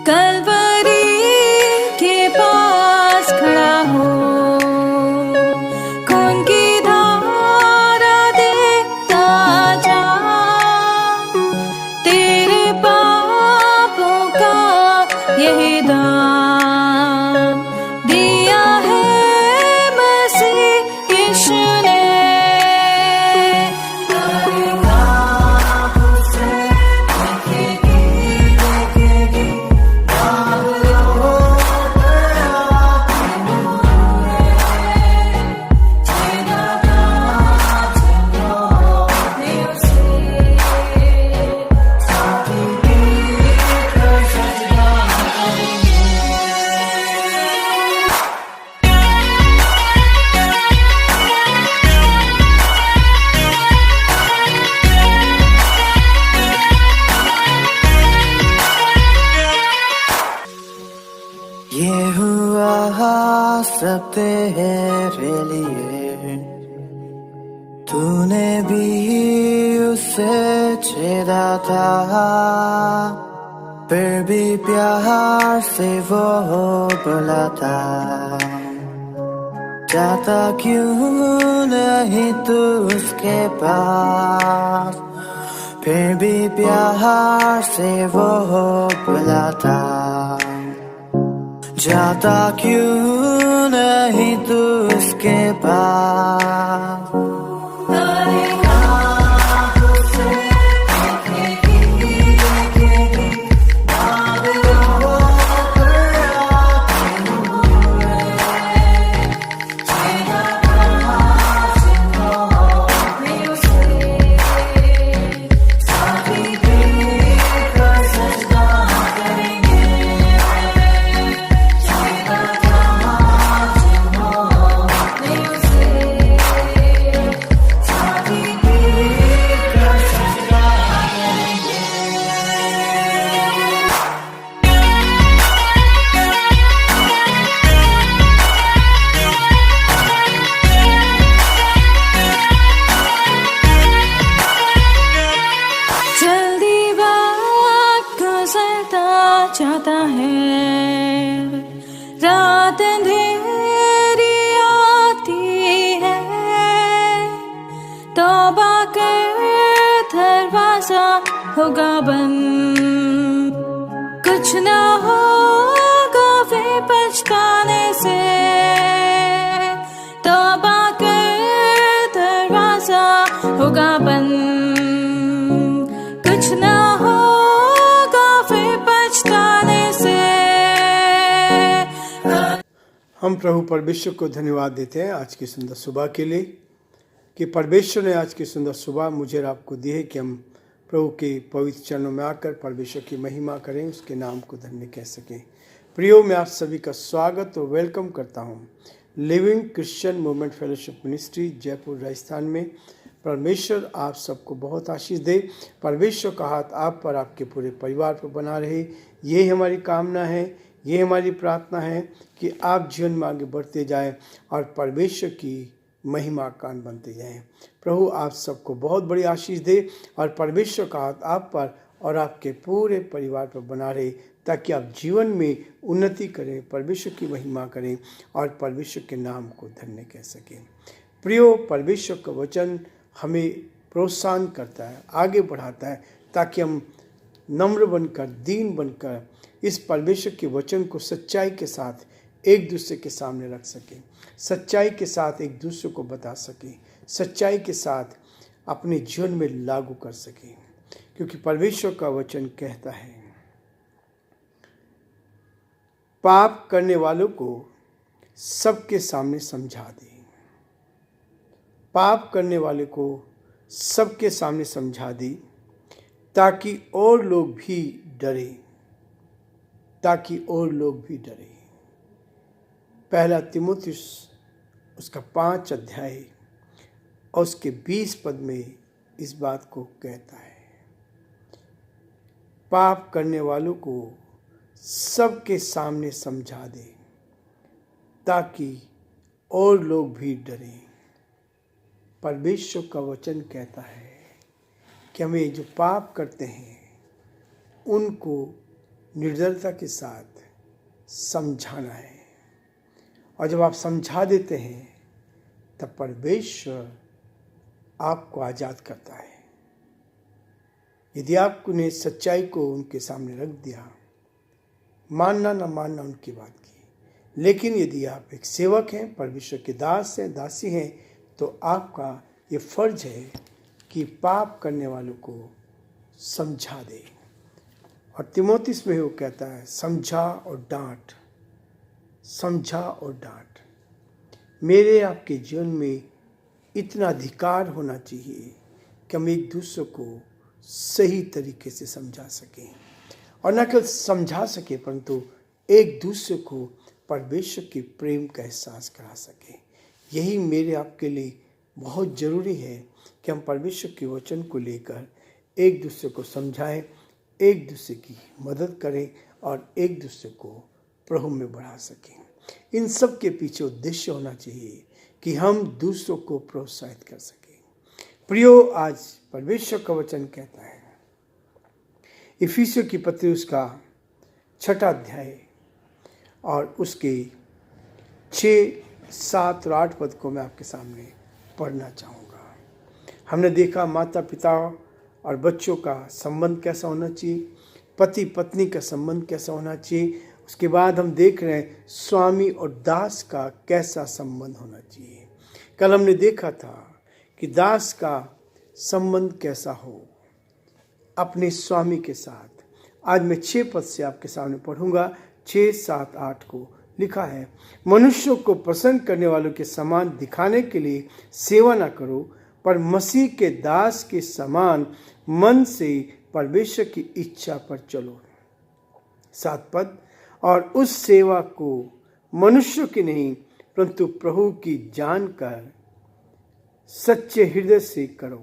कलवरी के पास खड़ा हो, खून की धारा देखता जा, तेरे पापों का यही दाम दिया है मसीह यीशु ने। ये हुआ सब तेरे लिए, तूने भी उसे छेड़ा था, फिर भी प्यार से वो बोला था, जाता क्यों नहीं तू उसके पास, फिर भी प्यार से वो बोला था, जाता क्यों नहीं तू उसके पास। चाहता है, रात अंधेरी आती है, तौबा कर दरवाजा होगा बंद, कुछ ना होगा वे पछताने से, तौबा कर दरवाजा होगा बंद, कुछ ना हम प्रभु परमेश्वर को धन्यवाद देते हैं आज की सुंदर सुबह के लिए कि परमेश्वर ने आज की सुंदर सुबह मुझे और आपको दी है कि हम प्रभु के पवित्र चरणों में आकर परमेश्वर की महिमा करें, उसके नाम को धन्य कह सकें। प्रियो, मैं आप सभी का स्वागत और वेलकम करता हूं living Christian movement fellowship ministry Jaipur Rajasthan में। परमेश्वर आप सबको बहुत आशीष दे, परमेश्वर का हाथ आप पर, आपके पूरे परिवार पर बना रहे, ये हमारी कामना है, ये हमारी प्रार्थना है कि आप जीवन में आगे बढ़ते जाएं और परमेश्वर की महिमा कान बनते जाएं। प्रभु आप सबको बहुत बड़ी आशीष दे और परमेश्वर का हाथ आप पर और आपके पूरे परिवार पर बना रहे, ताकि आप जीवन में उन्नति करें, परमेश्वर की महिमा करें और परमेश्वर के नाम को धन्य कह सकें। प्रियो, परमेश्वर का वचन हमें प्रोत्साहन करता है, आगे बढ़ाता है, ताकि हम नम्र बनकर, दीन बनकर इस परमेश्वर के वचन को सच्चाई के साथ एक दूसरे के सामने रख सकें, सच्चाई के साथ एक दूसरे को बता सकें, सच्चाई के साथ अपने जीवन में लागू कर सकें। क्योंकि परमेश्वर का वचन कहता है, पाप करने वालों को सबके सामने समझा दे, पाप करने वाले को सबके सामने समझा दी, ताकि और लोग भी डरें, ताकि और लोग भी डरें। पहला तीमुथियुस उसका 5 अध्याय और उसके 20 पद में इस बात को कहता है, पाप करने वालों को सबके सामने समझा दे, ताकि और लोग भी डरें। परमेश्वर का वचन कहता है कि हमें जो पाप करते हैं उनको निर्दयता के साथ समझाना है। और जब आप समझा देते हैं तब परमेश्वर आपको आज़ाद करता है। यदि आपने सच्चाई को उनके सामने रख दिया, मानना ना मानना उनकी बात की, लेकिन यदि आप एक सेवक हैं, परमेश्वर के दास हैं, दासी हैं, तो आपका ये फर्ज है कि पाप करने वालों को समझा दे। और तिमोथियस में वो कहता है, समझा और डांट, समझा और डांट। मेरे आपके जीवन में इतना अधिकार होना चाहिए कि हम एक दूसरे को सही तरीके से समझा सकें, और न केवल समझा सके परंतु एक दूसरे को परमेश्वर के प्रेम का एहसास करा सकें। यही मेरे आपके लिए बहुत ज़रूरी है कि हम परमेश्वर के वचन को लेकर एक दूसरे को समझाएं, एक दूसरे की मदद करें और एक दूसरे को प्रभु में बढ़ा सकें। इन सब के पीछे उद्देश्य होना चाहिए कि हम दूसरों को प्रोत्साहित कर सकें। प्रियो, आज परमेश्वर का वचन कहता है, इफिसियों की पत्री उसका 6 अध्याय और उसके 6, 7 और 8 पद को मैं आपके सामने पढ़ना चाहूँगा। हमने देखा माता पिता और बच्चों का संबंध कैसा होना चाहिए, पति पत्नी का संबंध कैसा होना चाहिए। उसके बाद हम देख रहे हैं स्वामी और दास का कैसा संबंध होना चाहिए। कल हमने देखा था कि दास का संबंध कैसा हो अपने स्वामी के साथ। आज मैं 6 पद से आपके सामने पढ़ूंगा। 6, 7, 8 को लिखा है, मनुष्यों को प्रसन्न करने वालों के समान दिखाने के लिए सेवा न करो, पर मसीह के दास के समान मन से परमेश्वर की इच्छा पर चलो। 7 पद, और उस सेवा को मनुष्यों की नहीं परंतु प्रभु की जानकर सच्चे हृदय से करो।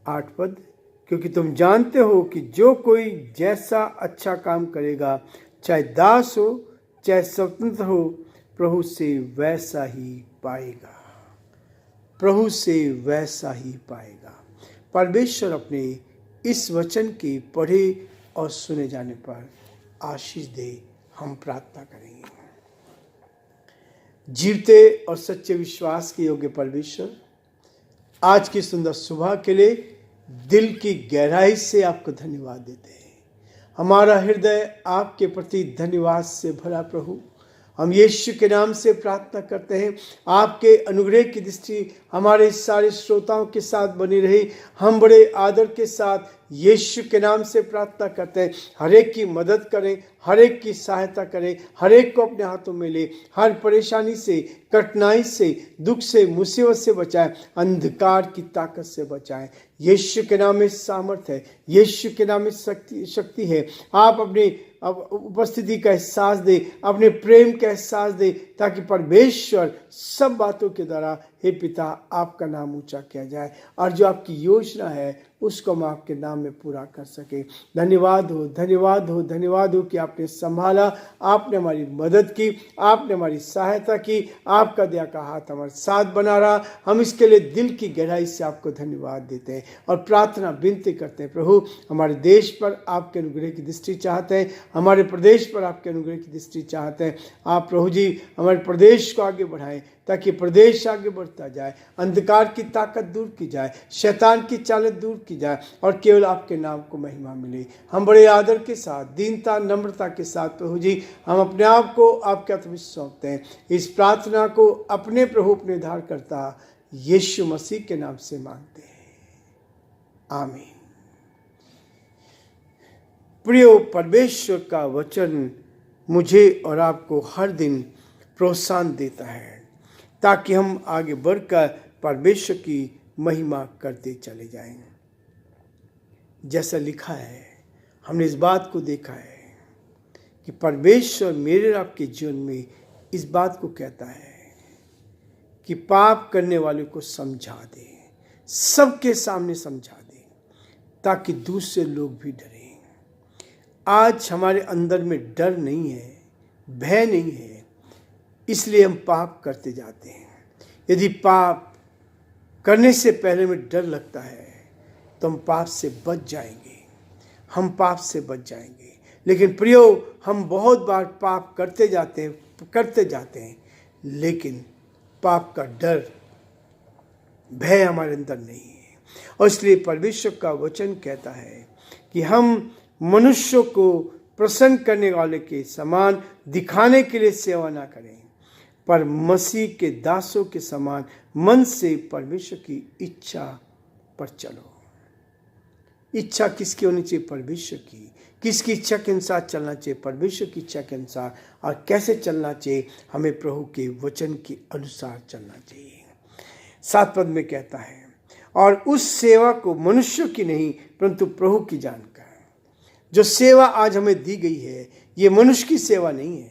8 पद, क्योंकि तुम जानते हो कि जो कोई जैसा अच्छा काम करेगा, चाहे दास हो चाहे स्वतंत्र हो, प्रभु से वैसा ही पाएगा, प्रभु से वैसा ही पाएगा। परमेश्वर अपने इस वचन के पढ़े और सुने जाने पर आशीष दे। हम प्रार्थना करेंगे। जीवते और सच्चे विश्वास के योग्य परमेश्वर, आज की सुंदर सुबह के लिए दिल की गहराई से आपको धन्यवाद देते हैं। हमारा हृदय आपके प्रति धन्यवाद से भरा प्रभु, हम यीशु के नाम से प्रार्थना करते हैं, आपके अनुग्रह की दृष्टि हमारे सारे श्रोताओं के साथ बनी रही। हम बड़े आदर के साथ यीशु के नाम से प्रार्थना करते हैं, हर एक की मदद करें, हर एक की सहायता करें, हर एक को अपने हाथों में ले, हर परेशानी से, कठिनाई से, दुख से, मुसीबत से बचाएं, अंधकार की ताकत से बचाएं। यीशु के नाम में सामर्थ है, यीशु के नाम में शक्ति है। आप अपनी उपस्थिति का एहसास दे, अपने प्रेम का एहसास दे, ताकि परमेश्वर सब बातों के द्वारा, हे पिता, आपका नाम ऊंचा किया जाए और जो आपकी योजना है उसको हम आपके नाम में पूरा कर सके। धन्यवाद हो, धन्यवाद हो, धन्यवाद हो कि आपने संभाला, आपने हमारी मदद की, आपने हमारी सहायता की, आपका दया का हाथ हमारे साथ बना रहा। हम इसके लिए दिल की गहराई से आपको धन्यवाद देते हैं और प्रार्थना विनती करते हैं प्रभु, हमारे देश पर आपके अनुग्रह की दृष्टि चाहते हैं, हमारे प्रदेश पर आपके अनुग्रह की दृष्टि चाहते हैं। आप प्रभु जी हमारे प्रदेश को आगे बढ़ाएं ताकि प्रदेश आगे बढ़ता जाए, अंधकार की ताकत दूर की जाए, शैतान की चालत दूर की जाए और केवल आपके नाम को महिमा मिले। हम बड़े आदर के साथ, दीनता, नम्रता के साथ प्रभु जी हम अपने आप को आपके हाथ में सौंपते हैं। इस प्रार्थना को अपने प्रभु, अपने उद्धारकर्ता यीशु मसीह के नाम से मांगते हैं, आमीन। प्रियो, परमेश्वर का वचन मुझे और आपको हर दिन प्रोत्साहन देता है ताकि हम आगे बढ़कर परमेश्वर की महिमा करते चले जाएं। जैसा लिखा है, हमने इस बात को देखा है कि परमेश्वर मेरे और आपके जीवन में इस बात को कहता है कि पाप करने वालों को समझा दे, सबके सामने समझा दे ताकि दूसरे लोग भी डरें। आज हमारे अंदर में डर नहीं है, भय नहीं है, इसलिए हम पाप करते जाते हैं। यदि पाप करने से पहले में डर लगता है तो हम पाप से बच जाएंगे। हम पाप से बच जाएंगे। लेकिन प्रियो, हम बहुत बार पाप करते जाते हैं, लेकिन पाप का डर, भय हमारे अंदर नहीं है। और इसलिए परमेश्वर का वचन कहता है कि हम मनुष्यों को प्रसन्न करने वाले के समान दिखाने के लिए सेवा ना करें, पर मसीह के दासों के समान मन से परमेश्वर की इच्छा पर चलो। इच्छा किसकी होनी चाहिए? परमेश्वर की। किसकी इच्छा के अनुसार चलना चाहिए? परमेश्वर की इच्छा के अनुसार। और कैसे चलना चाहिए? हमें प्रभु के वचन के अनुसार चलना चाहिए। 7 पद में कहता है, और उस सेवा को मनुष्यों की नहीं परंतु प्रभु की जानकर। जो सेवा आज हमें दी गई है, ये मनुष्य की सेवा नहीं है,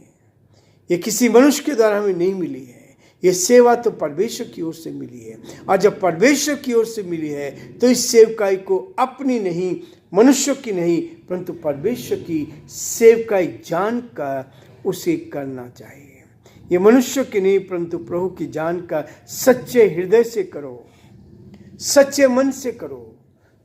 ये किसी मनुष्य के द्वारा हमें नहीं मिली है। ये सेवा तो परमेश्वर की ओर से मिली है। और जब परमेश्वर की ओर से मिली है तो इस सेवकाई को अपनी नहीं, मनुष्यों की नहीं, परंतु परमेश्वर की सेवकाई जानकर उसे करना चाहिए। ये मनुष्यों की नहीं परंतु प्रभु की जानकर सच्चे हृदय से करो, सच्चे मन से करो।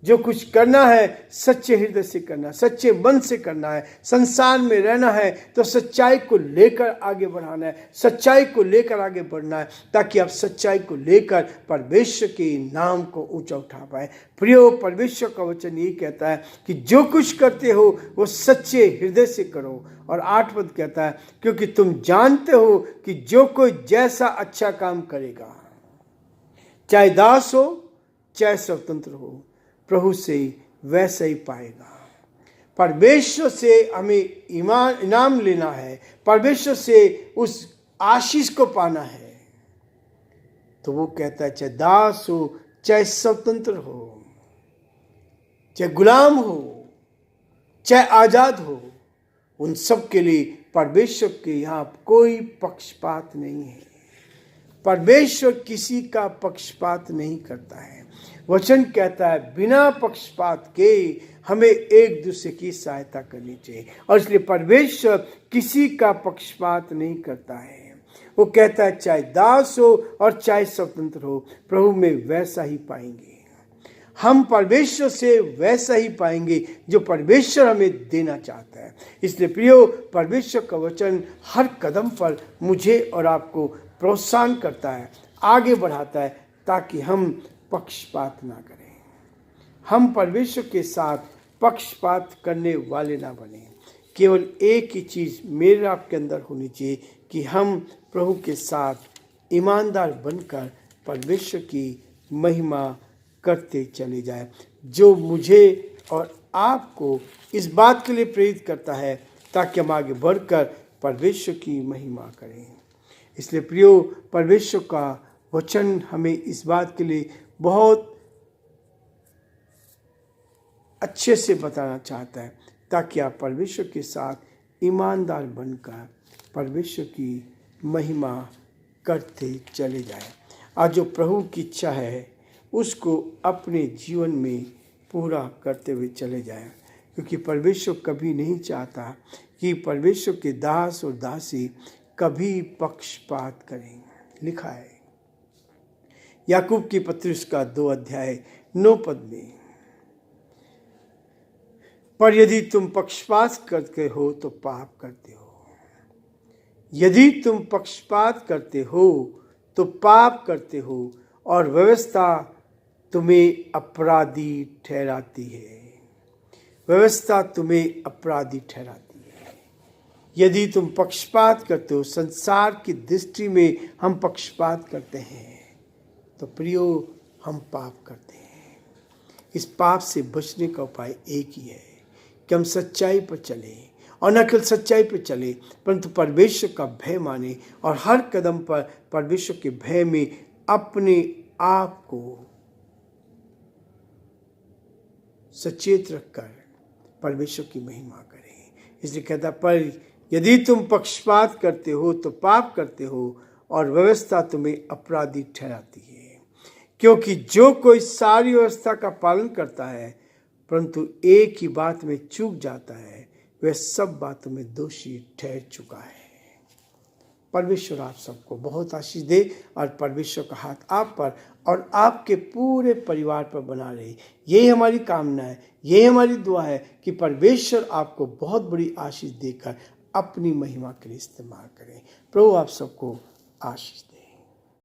जो कुछ करना है सच्चे हृदय से करना, सच्चे मन से करना है। संसार में रहना है तो सच्चाई को लेकर आगे बढ़ाना है, सच्चाई को लेकर आगे बढ़ना है, ताकि आप सच्चाई को लेकर परमेश्वर के नाम को ऊंचा उठा पाए। प्रियो, परमेश्वर का वचन ये कहता है कि जो कुछ करते हो वो सच्चे हृदय से करो। और 8 पद कहता है, क्योंकि तुम जानते हो कि जो कोई जैसा अच्छा काम करेगा, चाहे दास हो चाहे स्वतंत्र हो, प्रभु से वैसा ही पाएगा। परमेश्वर से हमें इनाम लेना है, परमेश्वर से उस आशीष को पाना है। तो वो कहता है, चाहे दास हो चाहे स्वतंत्र हो, चाहे गुलाम हो चाहे आजाद हो, उन सब के लिए परमेश्वर के यहाँ कोई पक्षपात नहीं है। परमेश्वर किसी का पक्षपात नहीं करता है। वचन कहता है, बिना पक्षपात के हमें एक दूसरे की सहायता करनी चाहिए। और इसलिए परमेश्वर किसी का पक्षपात नहीं करता है। वो कहता है, चाहे दास हो और चाहे स्वतंत्र हो, प्रभु में वैसा ही पाएंगे। हम परमेश्वर से वैसा ही पाएंगे जो परमेश्वर हमें देना चाहता है। इसलिए प्रियो, परमेश्वर का वचन हर कदम पर मुझे और आपको प्रोत्साहन करता है, आगे बढ़ाता है, ताकि हम पक्षपात ना करें। हम परमेश्वर के साथ पक्षपात करने वाले ना बने। केवल एक ही चीज़ मेरे आपके अंदर होनी चाहिए कि हम प्रभु के साथ ईमानदार बनकर परमेश्वर की महिमा करते चले जाएं, जो मुझे और आपको इस बात के लिए प्रेरित करता है ताकि हम आगे बढ़कर परमेश्वर की महिमा करें। इसलिए प्रियो, परमेश्वर का वचन हमें इस बात के लिए बहुत अच्छे से बताना चाहता है, ताकि आप परमेश्वर के साथ ईमानदार बनकर परमेश्वर की महिमा करते चले जाएं। आज जो प्रभु की इच्छा है उसको अपने जीवन में पूरा करते हुए चले जाएं, क्योंकि परमेश्वर कभी नहीं चाहता कि परमेश्वर के दास और दासी कभी पक्षपात करें। लिखा है याकूब की पत्री उसका 2 अध्याय 9 पद में, पर यदि तुम पक्षपात करते हो तो पाप करते हो। यदि तुम पक्षपात करते हो तो पाप करते हो और व्यवस्था तुम्हें अपराधी ठहराती है। व्यवस्था तुम्हें अपराधी ठहराती है। यदि तुम पक्षपात करते हो, संसार की दृष्टि में हम पक्षपात करते हैं, तो प्रियो हम पाप करते हैं। इस पाप से बचने का उपाय एक ही है कि हम सच्चाई पर चलें, और न केवल सच्चाई पर चलें परंतु परमेश्वर का भय माने, और हर कदम पर परमेश्वर के भय में अपने आप को सचेत रखकर परमेश्वर की महिमा करें। इसलिए कहता, पर यदि तुम पक्षपात करते हो तो पाप करते हो और व्यवस्था तुम्हें अपराधी ठहराती है। क्योंकि जो कोई सारी व्यवस्था का पालन करता है परंतु एक ही बात में चूक जाता है, वह सब बातों में दोषी ठहर चुका है। परमेश्वर आप सबको बहुत आशीष दे और परमेश्वर का हाथ आप पर और आपके पूरे परिवार पर बना रहे। यही हमारी कामना है, यही हमारी दुआ है कि परमेश्वर आपको बहुत बड़ी आशीष देकर अपनी महिमा के लिए इस्तेमाल करें। प्रभु आप सबको आशीष दे।